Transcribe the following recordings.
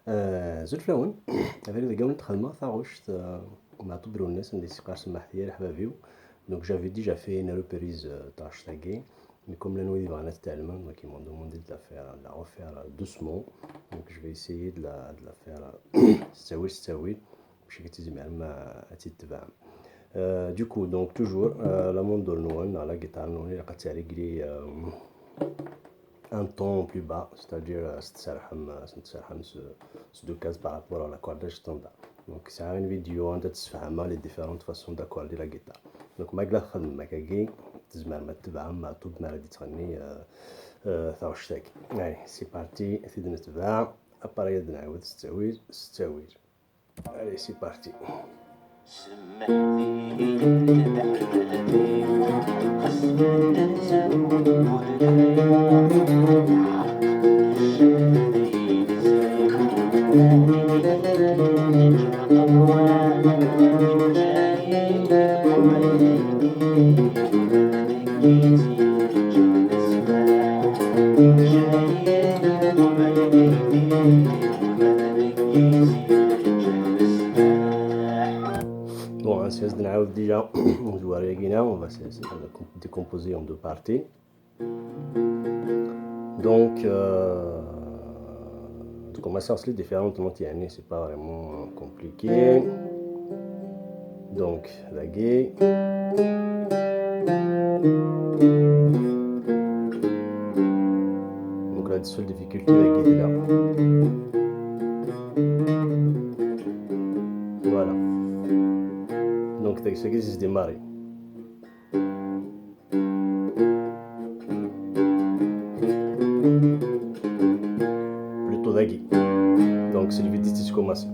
زول فلون هذا إذا قامت تخدمها ثاغوش مع تبرو الناس اللي سيقار سمح ديال حبابيو. دونك جافي ديجا في une reprise تاع شتاكي مي كوم لا نوي بغانا تتعلم دونك ils m'ont demandé de la refaire doucement donc je vais essayer de la faire ستاوي باش كتزمع ما تتبع. Du coup donc toujours la mondo noon على guitare noon اللي قد تعرقلي un ton plus bas, c'est-à-dire ستسرحم دو كاز par rapport à l'accordage standard. Donc c'est une vidéo عندها تفهمها les différentes façons d'accorder la guitare. Donc ما قلا تخدم مكاكي تزمر ما تبع ما طوب ما غادي تغني ثاوشتاك. Allez c'est parti ثيد نتبع اباري نعاود ستاويل. Allez c'est parti. Bon, ainsi de نعاود déjà on va décomposer en deux parties. Donc on va sortir les différentes notes, c'est pas vraiment compliqué. Donc la gay, donc la seule difficulté la gay est là. Voilà. Donc ça qui se démarre. Plutôt d'agui. Donc c'est le vitesse qui commence.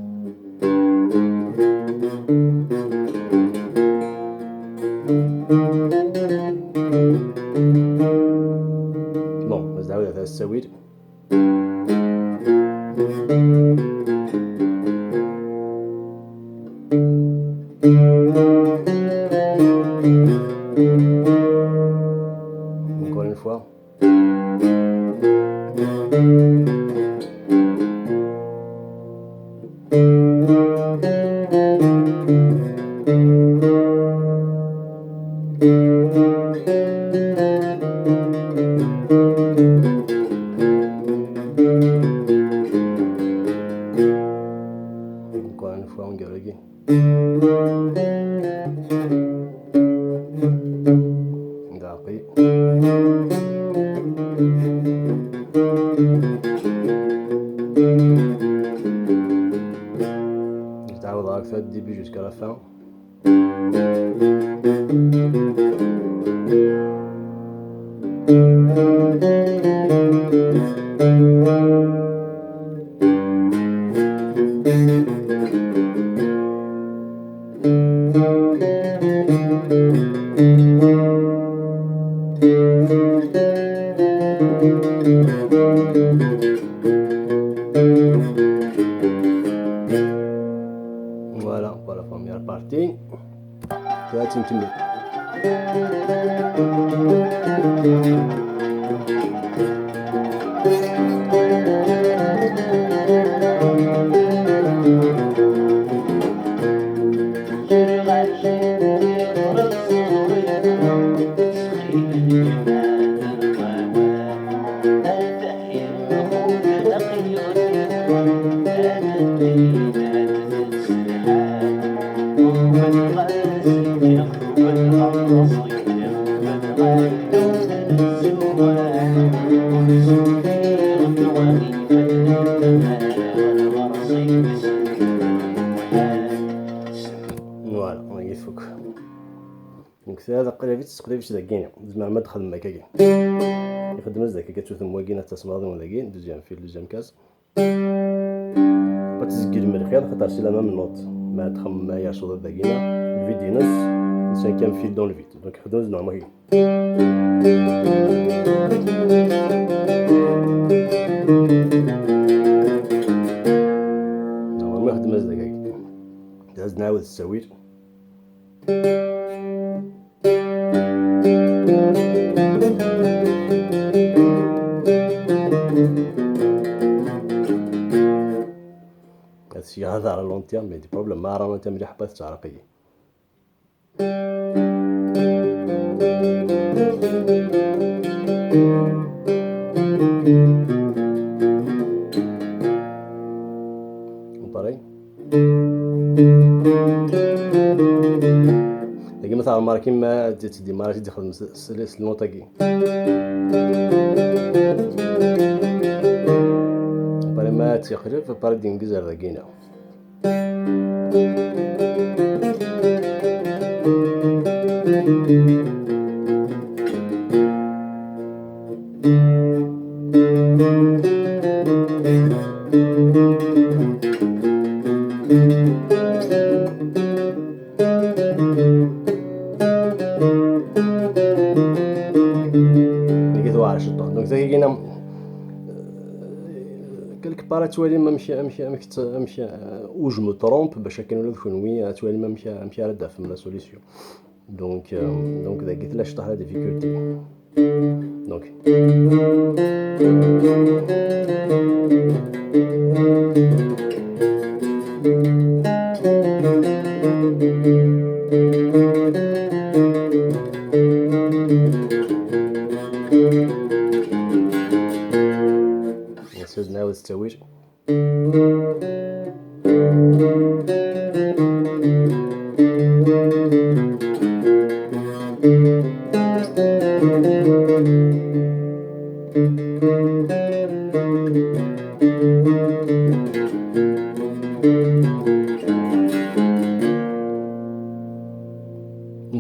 Bon, on va essayer de faire ça. Encore une fois. Encore une fois, on gueule. D'après. Je t'arrête avec ça du début jusqu'à la fin. Voilà pour la première partie. Voilà, on y faut. Donc c'est هذا قليل تقدر تزكينا زعما ما دخل معاك كاع يخدم الزكا كتشوف مواكينه تصماض ولا كاين دوزيام في دوزيام كاس بتسجل من الخير خاطر سي لا ميم نوت ما تخمم معايا صوت باقينا الفيديو نص سانكيام فيل دون الفيت دونك خدوز نورمال نورمال خدمه زكا داز نعاود السوير. هادشي هذا على لون تيرم دي بروبليم ما رانا نتا مليح حبات تعرقي. pareil. لكن مثلا المرة كيما تدي مرة تدي خدم النوطة pareil ما تيخرج pareil دينجز على ذاكينا. لقيتو على شطوح دونك ذاك كاينه كلك بارا توالي ما مشى او جو مو ترومب باش كان ولا كونوي توالي ما مشى راه دافع لا سوليسيون دونك ذاك قلت لا شطح لا ديفيكولتي دونك نسد نعاود التويج.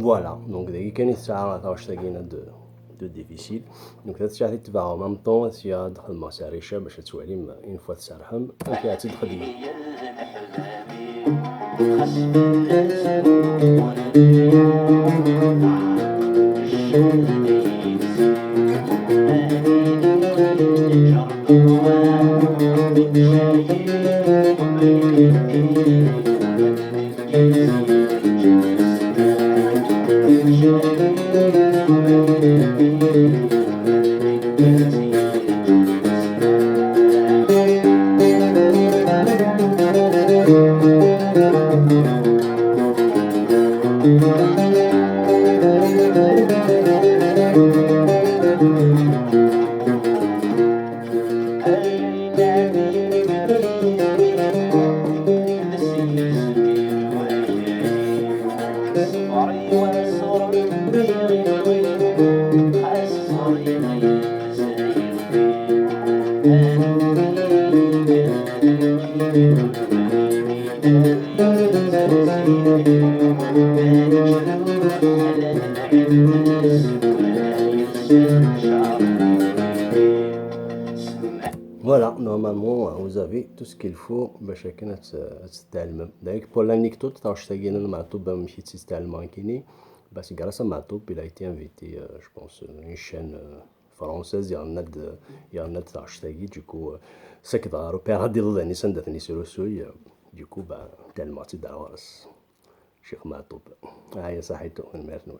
فوالا دونك داكي كاين الساعة متعرفش تلاقينا دو ديفيسيل دونك هاد الساعة تتبعها مام طون هادشي دخل مع ساريشة باش توالي اون فوا تسرحم فيها تدخل Voilà, normalement vous avez tout ce qu'il faut باش كنا تتعلم. دايك pour l'anecdote تاع واش تلاقينا مع طوب مشيت تتعلم كيني بس grâce à Matoub il a été invité je pense une chaîne française il y en a تاع شتاقي du coup سكت روبير هادي ضلني سندتني سيروسوي du coup تعلمت دعوة شيخ Matoub هاي صحيتو المرنون.